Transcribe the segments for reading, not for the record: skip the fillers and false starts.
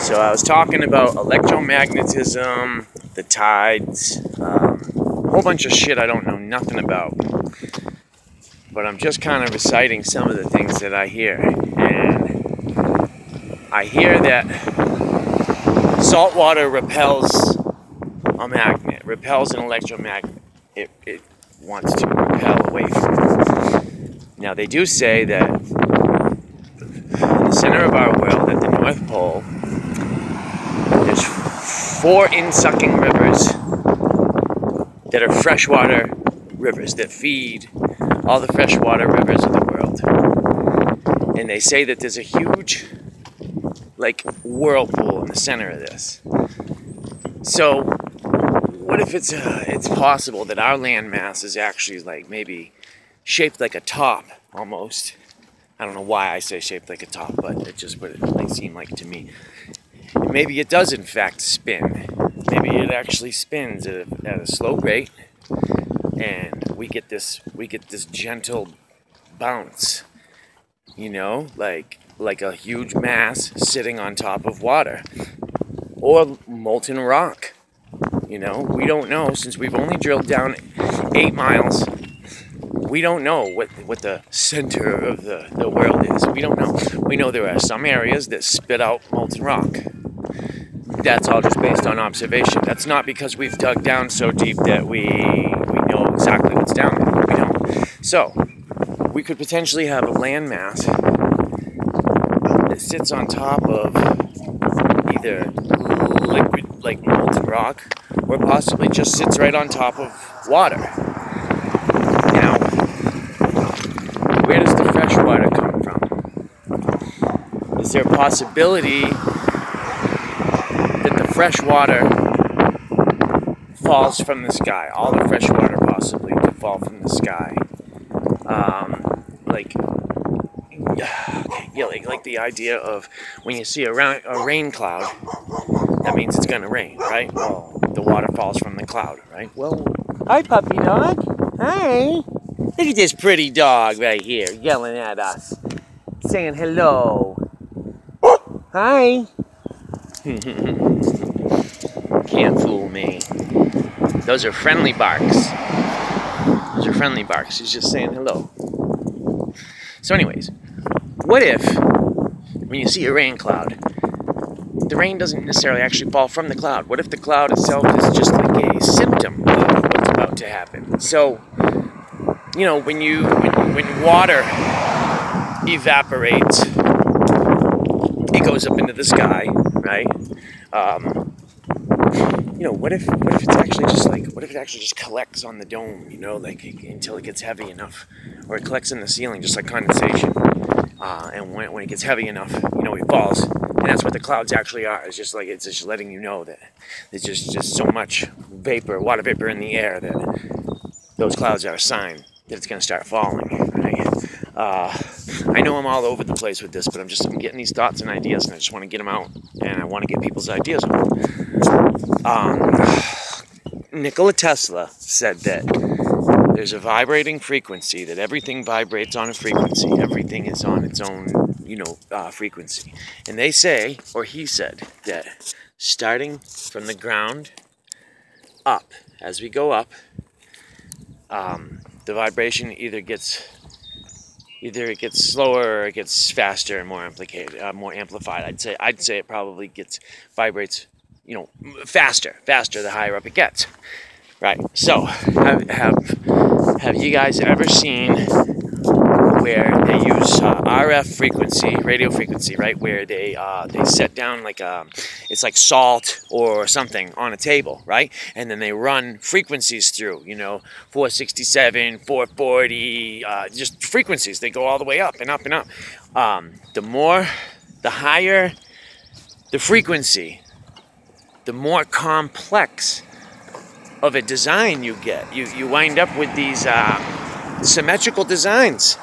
So I was talking about electromagnetism, the tides, a whole bunch of shit I don't know nothing about. But I'm just kind of reciting some of the things that I hear. And I hear that salt water repels a magnet, repels an electromagnet. It wants to repel away from it. Now they do say that in the center of our world, at the North Pole, there's 4 in-sucking rivers that are freshwater rivers that feed all the freshwater rivers of the world. And they say that there's a huge, like, whirlpool in the center of this. So, what if it's possible that our landmass is actually, like, maybe shaped like a top, almost? I don't know why I say shaped like a top, but it's just what it might seem like to me. And maybe it does, in fact, spin. Maybe it actually spins at a slow rate, and we get this gentle bounce, you know, like a huge mass sitting on top of water, or molten rock. You know, we don't know, since we've only drilled down 8 miles. We don't know what the center of the world is. We don't know. We know there are some areas that spit out molten rock. That's all just based on observation. That's not because we've dug down so deep that we know exactly what's down there. We don't. So, we could potentially have a landmass that sits on top of either liquid, like molten rock, or possibly just sits right on top of water. Now, where does the fresh water come from? Is there a possibility that the fresh water falls from the sky? All the fresh water possibly could fall from the sky. Like the idea of when you see a rain cloud, that means it's going to rain, right? Well, the water falls from the cloud, right? Well, hi, puppy dog. Hi. Look at this pretty dog right here yelling at us, saying hello. Hi. Can't fool me. Those are friendly barks. Those are friendly barks. He's just saying hello. So anyways, what if, when you see a rain cloud, the rain doesn't necessarily actually fall from the cloud? What if the cloud itself is just like a symptom of what's about to happen? So, you know, when water evaporates, it goes up into the sky, right? You know, what if it's actually just like, what if it actually just collects on the dome, you know, like until it gets heavy enough, or it collects in the ceiling just like condensation, and when it gets heavy enough, you know, it falls, and that's what the clouds actually are. It's just like, it's just letting you know that there's just so much vapor, water vapor in the air that those clouds are a sign that it's going to start falling, right? I know I'm all over the place with this, but I'm getting these thoughts and ideas, and I just want to get them out, and I want to get people's ideas on them. Nikola Tesla said that there's a vibrating frequency, that everything vibrates on a frequency. Everything is on its own, you know, frequency. And they say, or he said, that starting from the ground up, as we go up, the vibration either it gets slower or it gets faster and more amplified. I'd say it probably vibrates, you know, faster the higher up it gets. Right. So, have you guys ever seen where they use RF frequency, radio frequency, right? Where they set down like it's like salt or something on a table, right? And then they run frequencies through, you know, 467, 440, just frequencies. They go all the way up and up and up. The higher the frequency, the more complex of a design you get. You wind up with these symmetrical designs.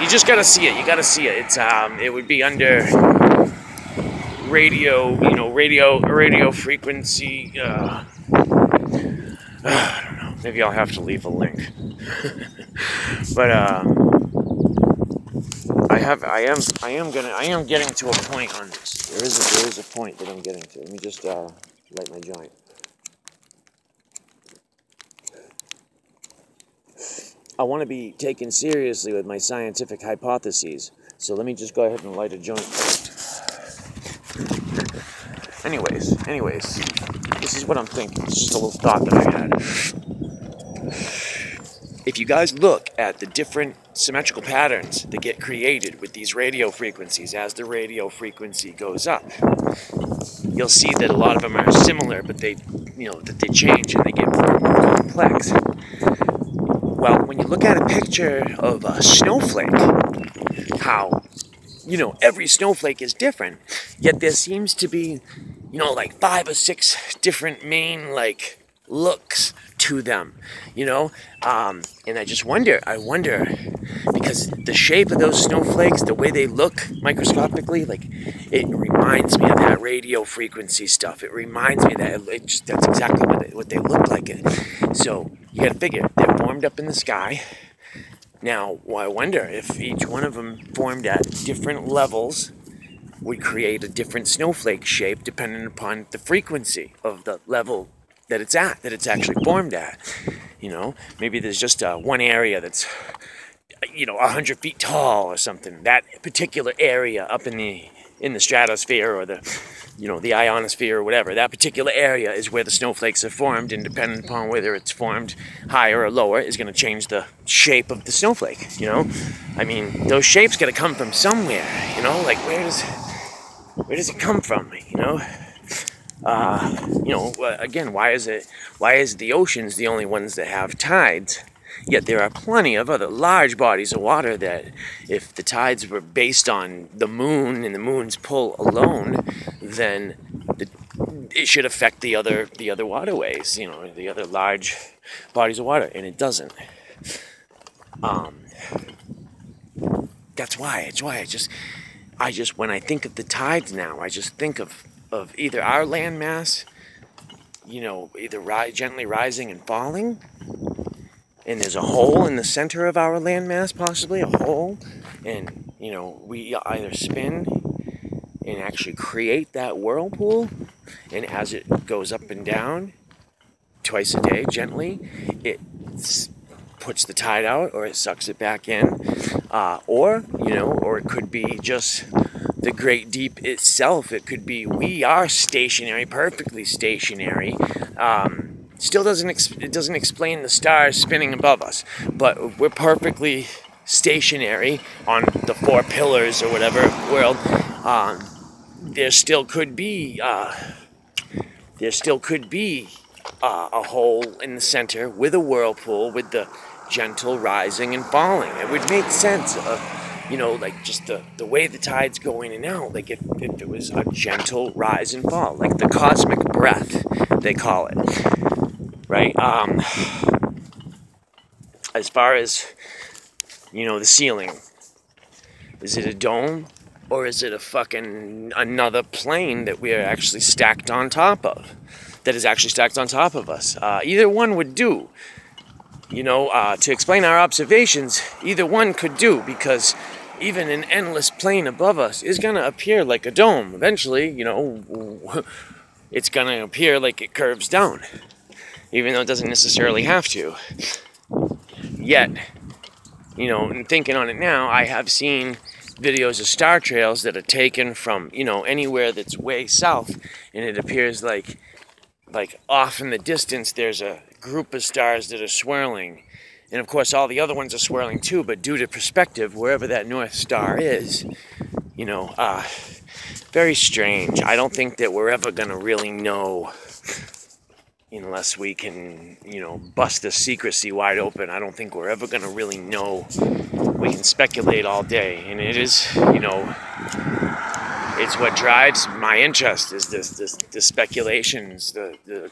You just gotta see it. You gotta see it. It's it would be under radio, you know, radio frequency. I don't know. Maybe I'll have to leave a link. But I am getting to a point on this. There is a point that I'm getting to. Let me just light my joint. I want to be taken seriously with my scientific hypotheses, so let me just go ahead and light a joint first. Anyways, this is what I'm thinking. It's just a little thought that I had. If you guys look at the different symmetrical patterns that get created with these radio frequencies as the radio frequency goes up, you'll see that a lot of them are similar, but they change and they get more and more complex. Well, when you look at a picture of a snowflake, how, every snowflake is different, yet there seems to be, like 5 or 6 different main, looks to them, and I wonder, because the shape of those snowflakes, the way they look microscopically, it reminds me of that radio frequency stuff. It reminds me that that's exactly what they look like. So you got to figure, they're formed up in the sky. Now, I wonder if each one of them formed at different levels would create a different snowflake shape depending upon the frequency of the level that it's actually formed at. Maybe there's just one area that's 100 feet tall or something. That particular area up in the stratosphere or the ionosphere or whatever, that particular area is where the snowflakes are formed, and depending upon whether it's formed higher or lower is going to change the shape of the snowflake. I mean, those shapes got to come from somewhere. Where does it come from? Again, why is the oceans the only ones that have tides? Yet there are plenty of other large bodies of water that, if the tides were based on the moon and the moon's pull alone, then it should affect the other waterways, the other large bodies of water, and it doesn't. That's why. I just when I think of the tides now, I just think of either our land mass, either gently rising and falling, and there's a hole in the center of our landmass, possibly a hole, and we either spin and actually create that whirlpool, and as it goes up and down twice a day gently, it puts the tide out, or it sucks it back in, or it could be just the great deep itself. It could be we are stationary, perfectly stationary. Still doesn't explain the stars spinning above us, but we're perfectly stationary on the 4 pillars or whatever world. There still could be a hole in the center with a whirlpool with the gentle rising and falling. It would make sense of just the way the tides go in and out, if it was a gentle rise and fall, like the cosmic breath, they call it. Right? As far as, the ceiling, is it a dome, or is it a fucking another plane that we are actually stacked on top of, that is actually stacked on top of us? Either one would do. To explain our observations, either one could do, because even an endless plane above us is going to appear like a dome. Eventually, it's going to appear like it curves down, even though it doesn't necessarily have to. Yet, and thinking on it now, I have seen videos of star trails that are taken from, anywhere that's way south, and it appears like off in the distance there's a group of stars that are swirling. And of course all the other ones are swirling too, but due to perspective, wherever that North Star is, very strange. I don't think that we're ever going to really know, unless we can, bust the secrecy wide open. I don't think we're ever going to really know. We can speculate all day, and it is, it's what drives my interest, is the speculations, the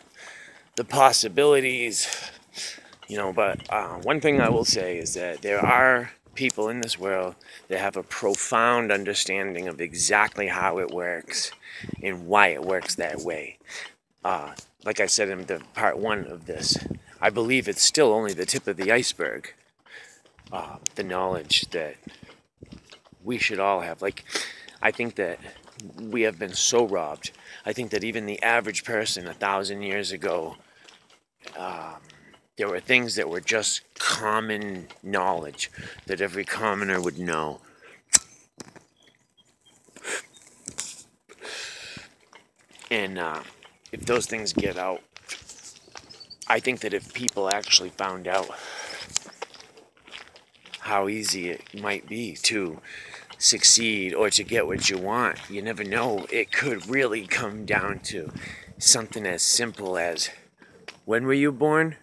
possibilities, but one thing I will say is that there are people in this world that have a profound understanding of exactly how it works and why it works that way. Like I said in the part 1 of this, I believe it's still only the tip of the iceberg. The knowledge that we should all have. Like, I think that we have been so robbed. I think that even the average person 1,000 years ago, there were things that were just common knowledge that every commoner would know. And if those things get out, I think that if people actually found out how easy it might be to succeed or to get what you want, you never know, it could really come down to something as simple as, when were you born?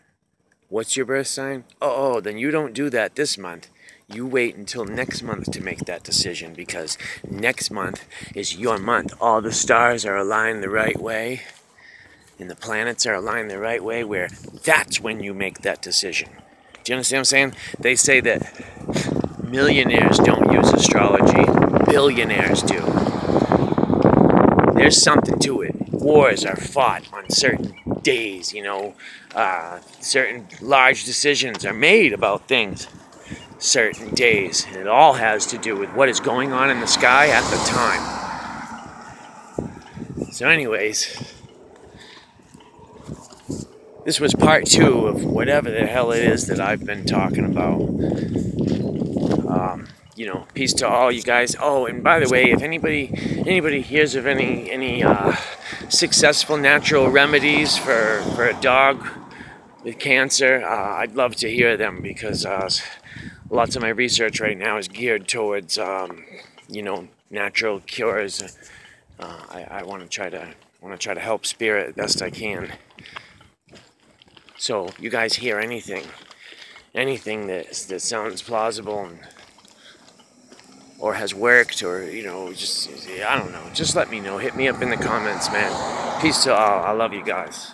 What's your birth sign? Oh, then you don't do that this month. You wait until next month to make that decision, because next month is your month. All the stars are aligned the right way, and the planets are aligned the right way, where that's when you make that decision. Do you understand what I'm saying? They say that millionaires don't use astrology, billionaires do. There's something to it. Wars are fought on certain days, you know. Certain large decisions are made about things certain days. And it all has to do with what is going on in the sky at the time. So anyways, this was part 2 of whatever the hell it is that I've been talking about. You know, peace to all you guys. Oh, and by the way, if anybody hears of any successful natural remedies for a dog with cancer, I'd love to hear them, because lots of my research right now is geared towards you know, natural cures. I want to try to help spirit best I can. So you guys hear anything that sounds plausible and or has worked, or, you know, just, I don't know, just let me know. Hit me up in the comments, man. Peace to all. I love you guys.